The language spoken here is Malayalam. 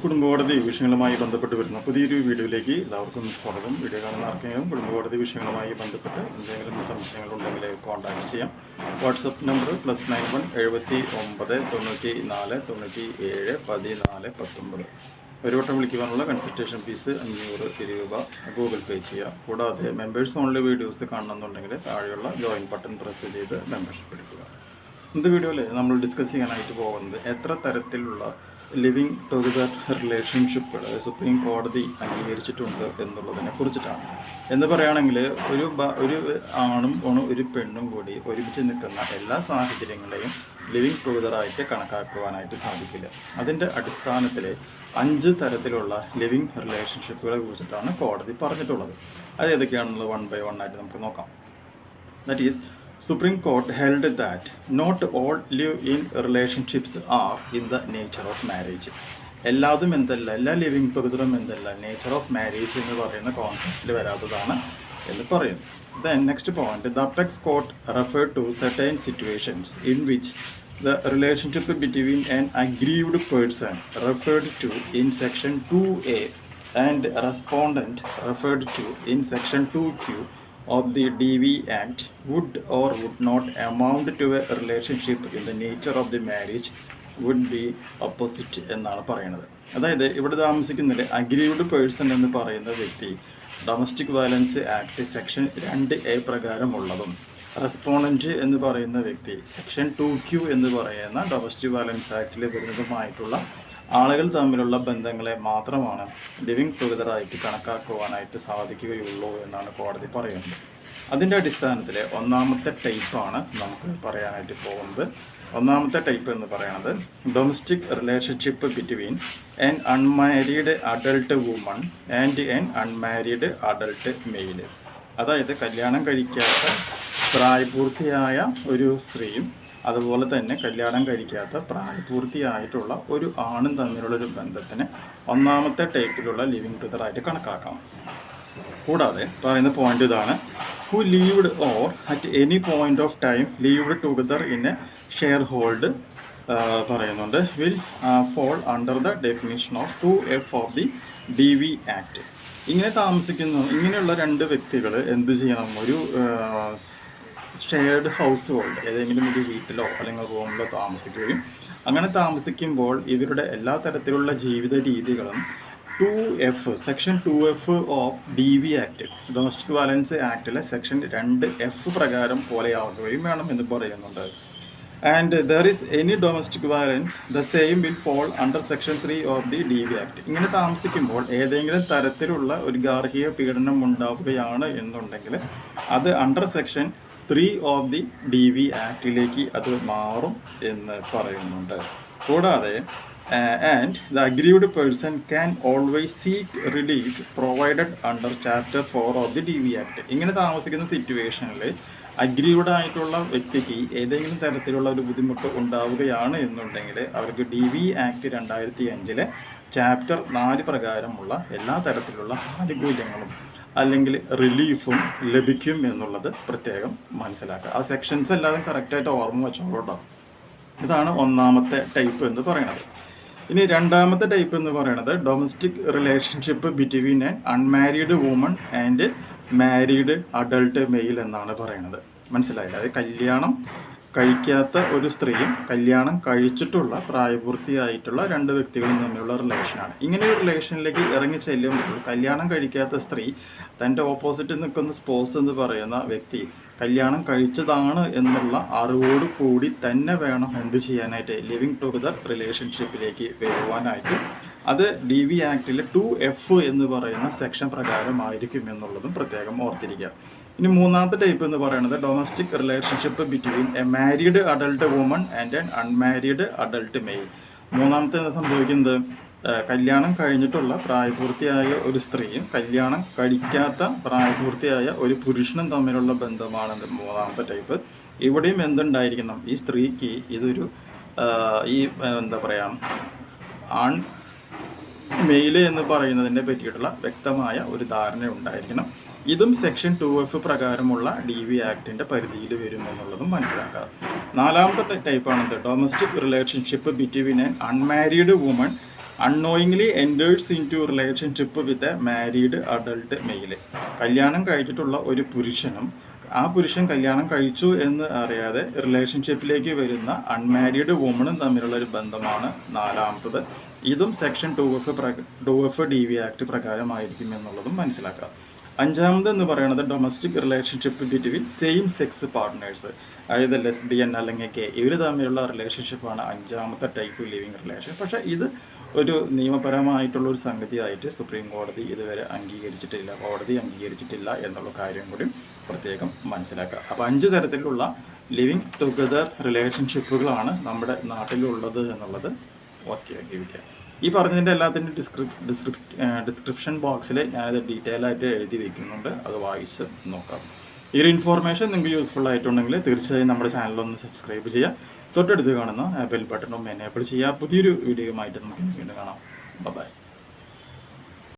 കുടുംബകോടതി വിഷയങ്ങളുമായി ബന്ധപ്പെട്ട് വരുന്ന പുതിയൊരു വീഡിയോയിലേക്ക് എല്ലാവർക്കും സ്വാഗതം. വീഡിയോ കാണുന്ന ആർക്കെങ്കിലും കുടുംബകോടതി വിഷയങ്ങളുമായി ബന്ധപ്പെട്ട് എന്തെങ്കിലും സംശയങ്ങളുണ്ടെങ്കിൽ കോൺടാക്ട് ചെയ്യാം. WhatsApp number +91 79 94 97 14 19. ഒരു വട്ടം വിളിക്കുവാനുള്ള കൺസൾട്ടേഷൻ ഫീസ് 500 രൂപ ഗൂഗിൾ പേ ചെയ്യുക. കൂടാതെ മെമ്പേഴ്സ് ഓൺലി വീഡിയോസ് കാണണമെന്നുണ്ടെങ്കിൽ താഴെയുള്ള ജോയിൻ ബട്ടൺ പ്രസ് ചെയ്ത് മെമ്പർഷിപ്പ് എടുക്കുക. ഇന്നത്തെ വീഡിയോയിൽ നമ്മൾ ഡിസ്കസ് ചെയ്യാനായിട്ട് പോകുന്നത് എത്ര തരത്തിലുള്ള ലിവിങ് ടുഗദർ റിലേഷൻഷിപ്പുകൾ സുപ്രീം കോടതി അംഗീകരിച്ചിട്ടുണ്ട് എന്നുള്ളതിനെ കുറിച്ചിട്ടാണ്. എന്ന് പറയുകയാണെങ്കിൽ ഒരു ആണും ഒരു പെണ്ണും കൂടി ഒരുമിച്ച് നിൽക്കുന്ന എല്ലാ സാഹചര്യങ്ങളെയും ലിവിങ് ടുഗദറായിട്ട് കണക്കാക്കുവാനായിട്ട് സാധിക്കില്ല. അതിൻ്റെ അടിസ്ഥാനത്തിൽ 5 തരത്തിലുള്ള ലിവിങ് റിലേഷൻഷിപ്പുകളെ കുറിച്ചിട്ടാണ് കോടതി പറഞ്ഞിട്ടുള്ളത്. അത് ഏതൊക്കെയാണെന്നുള്ളത് 1 by 1 ആയിട്ട് നമുക്ക് നോക്കാം. That is Supreme Court held that not all live-in relationships are in the nature of marriage. എല്ലാതും എന്തല്ല, എല്ലാ ലിവിങ് ടുഗദറും എന്തല്ല, നേച്ചർ ഓഫ് മാരേജ് എന്ന് പറയുന്ന കോൺസെപ്റ്റിൽ വരാത്തതാണ് എന്ന് പറയുന്നു. Then next point, the apex court referred to certain situations in which the relationship between an aggrieved person referred to in section 2A and respondent referred to in section 2Q of the DV Act would or would not amount to a relationship in the nature of the marriage would be opposite എന്നാണ് പറയുന്നത്. അതായത് ഇവിടെ താമസിക്കുന്നതിൽ അഗ്രീവ്ഡ് പേഴ്സൺ എന്ന് പറയുന്ന വ്യക്തി domestic violence act section 2A പ്രകാരമുള്ളതും റെസ്പോണ്ടൻറ്റ് എന്ന് പറയുന്ന വ്യക്തി സെക്ഷൻ 2Q എന്ന് പറയുന്ന ഡൊമസ്റ്റിക് വയലൻസ് ആക്ടിൽ വരുന്നതുമായിട്ടുള്ള ആളുകൾ തമ്മിലുള്ള ബന്ധങ്ങളെ മാത്രമാണ് ലിവിങ് ടുഗദറായിട്ട് കണക്കാക്കുവാനായിട്ട് സാധിക്കുകയുള്ളൂ എന്നാണ് കോടതി പറയുന്നത്. അതിൻ്റെ അടിസ്ഥാനത്തിൽ ഒന്നാമത്തെ ടൈപ്പാണ് നമുക്ക് പറയാനായിട്ട് പോകുന്നത്. ഒന്നാമത്തെ ടൈപ്പ് എന്ന് പറയുന്നത് domestic relationship between an unmarried adult woman and an unmarried adult male. അതായത് കല്യാണം കഴിക്കാത്ത പ്രായപൂർത്തിയായ ഒരു സ്ത്രീയും അതുപോലെ തന്നെ കല്യാണം കഴിക്കാത്ത പ്രായപൂർത്തിയായിട്ടുള്ള ഒരു ആണും തമ്മിലുള്ളൊരു ബന്ധത്തിന് ഒന്നാമത്തെ ടൈപ്പിലുള്ള ലിവിങ് ടുഗദറായിട്ട് കണക്കാക്കാം. കൂടാതെ പറയുന്ന പോയിന്റ് ഇതാണ്, who lived or at any point of time lived together in a share hold പറയുന്നുണ്ട് will fall under the definition of 2F of the DV act. ഇങ്ങനെയുള്ള 2 വ്യക്തികൾ എന്ത് ചെയ്യണം, ഒരു ഷെയർഡ് ഹൗസ് ഹോൾഡ് ഏതെങ്കിലും ഒരു വീട്ടിലോ അല്ലെങ്കിൽ റൂമിലോ താമസിക്കുകയും അങ്ങനെ താമസിക്കുമ്പോൾ ഇവരുടെ എല്ലാ തരത്തിലുള്ള ജീവിത രീതികളും 2F section 2F of DV act domestic violence ആക്ടിലെ സെക്ഷൻ 2F പ്രകാരം പോലെയാവുകയും വേണം എന്ന് പറയുന്നുണ്ട്. And there is any domestic violence the same will fall under section 3 of the DV act. ഇങ്ങനെ താമസിക്കുമ്പോൾ ഏതെങ്കിലും തരത്തിലുള്ള ഒരു ഗാർഹിക പീഡനം ഉണ്ടാവുകയാണ് എന്നുണ്ടെങ്കിൽ അത് under section 3 of the DV ആക്ടിലേക്ക് അത് മാറും എന്ന് പറയുന്നുണ്ട്. കൂടാതെ and the aggrieved person can always seek relief provided under chapter 4 of the DV act. ഇങ്ങനെ താമസിക്കുന്ന സിറ്റുവേഷനിൽ അഗ്രീവ്ഡ് ആയിട്ടുള്ള വ്യക്തിക്ക് ഏതെങ്കിലും തരത്തിലുള്ള ഒരു ബുദ്ധിമുട്ട് ഉണ്ടാവുകയാണ് എന്നുണ്ടെങ്കിൽ അവർക്ക് DV ആക്ട് 2005 ചാപ്റ്റർ 4 പ്രകാരമുള്ള എല്ലാ തരത്തിലുള്ള ആനുകൂല്യങ്ങളും അല്ലെങ്കിൽ റിലീഫും ലഭിക്കും എന്നുള്ളത് പ്രത്യേകം മനസ്സിലാക്കുക. ആ സെക്ഷൻസ് എല്ലാതും കറക്റ്റായിട്ട് ഓർമ്മ വെച്ചോളൂ. ഇതാണ് ഒന്നാമത്തെ ടൈപ്പ് എന്ന് പറയുന്നത്. ഇനി രണ്ടാമത്തെ ടൈപ്പ് എന്ന് പറയുന്നത് domestic relationship between an unmarried woman and married adult male എന്നാണ് പറയുന്നത്. മനസ്സിലായില്ല? അത് കല്യാണം കഴിക്കാത്ത ഒരു സ്ത്രീയും കല്യാണം കഴിച്ചിട്ടുള്ള പ്രായപൂർത്തിയായിട്ടുള്ള 2 വ്യക്തികളും തമ്മിലുള്ള റിലേഷനാണ്. ഇങ്ങനെ ഒരു റിലേഷനിലേക്ക് ഇറങ്ങി ചെല്ലുമ്പോൾ കല്യാണം കഴിക്കാത്ത സ്ത്രീ തൻ്റെ ഓപ്പോസിറ്റ് നിൽക്കുന്ന സ്പോസ് എന്ന് പറയുന്ന വ്യക്തി കല്യാണം കഴിച്ചതാണ് എന്നുള്ള അറിവോട് കൂടി തന്നെ വേണം എന്ത് ചെയ്യാനായിട്ട് ലിവിങ് ടുഗദർ റിലേഷൻഷിപ്പിലേക്ക് വരുവാനായിട്ട്. അത് DV ആക്ടിലെ 2F എന്ന് പറയുന്ന സെക്ഷൻ പ്രകാരമായിരിക്കും എന്നുള്ളതും പ്രത്യേകം ഓർത്തിരിക്കുക. ഇനി മൂന്നാമത്തെ ടൈപ്പ് എന്ന് പറയുന്നത് domestic relationship between a married adult woman and an unmarried adult male. മൂന്നാമത്തെ സംഭവിക്കുന്നത് കല്യാണം കഴിഞ്ഞിട്ടുള്ള പ്രായപൂർത്തിയായ ഒരു സ്ത്രീയും കല്യാണം കഴിക്കാത്ത പ്രായപൂർത്തിയായ ഒരു പുരുഷനും തമ്മിലുള്ള ബന്ധമാണ് മൂന്നാമത്തെ ടൈപ്പ്. ഇവിടെയും എന്തുണ്ടായിരിക്കണം, ഈ സ്ത്രീക്ക് ഇതൊരു എന്താ പറയുക ആൺ മെയിൽ എന്ന് പറയുന്നതിനെ പറ്റിയിട്ടുള്ള വ്യക്തമായ ഒരു ധാരണ ഉണ്ടായിരിക്കണം. ഇതും സെക്ഷൻ 2F പ്രകാരമുള്ള DV ആക്ടിൻ്റെ പരിധിയിൽ വരുമെന്നുള്ളതും മനസ്സിലാക്കുക. നാലാമത്തെ ടൈപ്പാണെന്ത്, domestic relationship between an unmarried woman unknowingly enters into relationship with a married adult male. കല്യാണം കഴിച്ചിട്ടുള്ള ഒരു പുരുഷനും ആ പുരുഷൻ കല്യാണം കഴിച്ചു എന്ന് അറിയാതെ റിലേഷൻഷിപ്പിലേക്ക് വരുന്ന അൺമാരീഡ് വുമണും തമ്മിലുള്ള ഒരു ബന്ധമാണ് നാലാമത്തത്. ഇതും സെക്ഷൻ 2F DV ആക്ട് പ്രകാരമായിരിക്കും എന്നുള്ളതും മനസ്സിലാക്കാം. അഞ്ചാമത് എന്ന് പറയുന്നത് domestic relationship between same sex partners, അതായത് ലെസ്ബിയൻ അല്ലെങ്കിൽ ഗേ, ഇവർ തമ്മിലുള്ള റിലേഷൻഷിപ്പാണ് അഞ്ചാമത്തെ ടൈപ്പ് ലിവിങ് റിലേഷൻ. പക്ഷേ ഇത് ഒരു നിയമപരമായിട്ടുള്ളൊരു സംഗതിയായിട്ട് സുപ്രീം കോടതി ഇതുവരെ കോടതി അംഗീകരിച്ചിട്ടില്ല എന്നുള്ള കാര്യം കൂടി പ്രത്യേകം മനസ്സിലാക്കുക. അപ്പോൾ 5 തരത്തിലുള്ള ലിവിങ് ടുഗദർ റിലേഷൻഷിപ്പുകളാണ് നമ്മുടെ നാട്ടിലുള്ളത് എന്നുള്ളത് ഓക്കെ വിളിക്കുക. ഈ പറഞ്ഞതിൻ്റെ എല്ലാത്തിൻ്റെ ഡിസ്ക്രിപ്ഷൻ ബോക്സിൽ ഞാനത് ഡീറ്റെയിൽ ആയിട്ട് എഴുതി വയ്ക്കുന്നുണ്ട്, അത് വായിച്ച് നോക്കാം. ഈ ഒരു ഇൻഫോർമേഷൻ നിങ്ങൾക്ക് യൂസ്ഫുൾ ആയിട്ടുണ്ടെങ്കിൽ തീർച്ചയായും നമ്മുടെ ചാനലൊന്ന് സബ്സ്ക്രൈബ് ചെയ്യുക. തൊട്ടടുത്ത് കാണുന്ന ബെൽ ബട്ടണും എനേബിൾ ചെയ്യുക. പുതിയൊരു വീഡിയോയുമായിട്ട് നമുക്ക് വീണ്ടും കാണാം. ബൈ.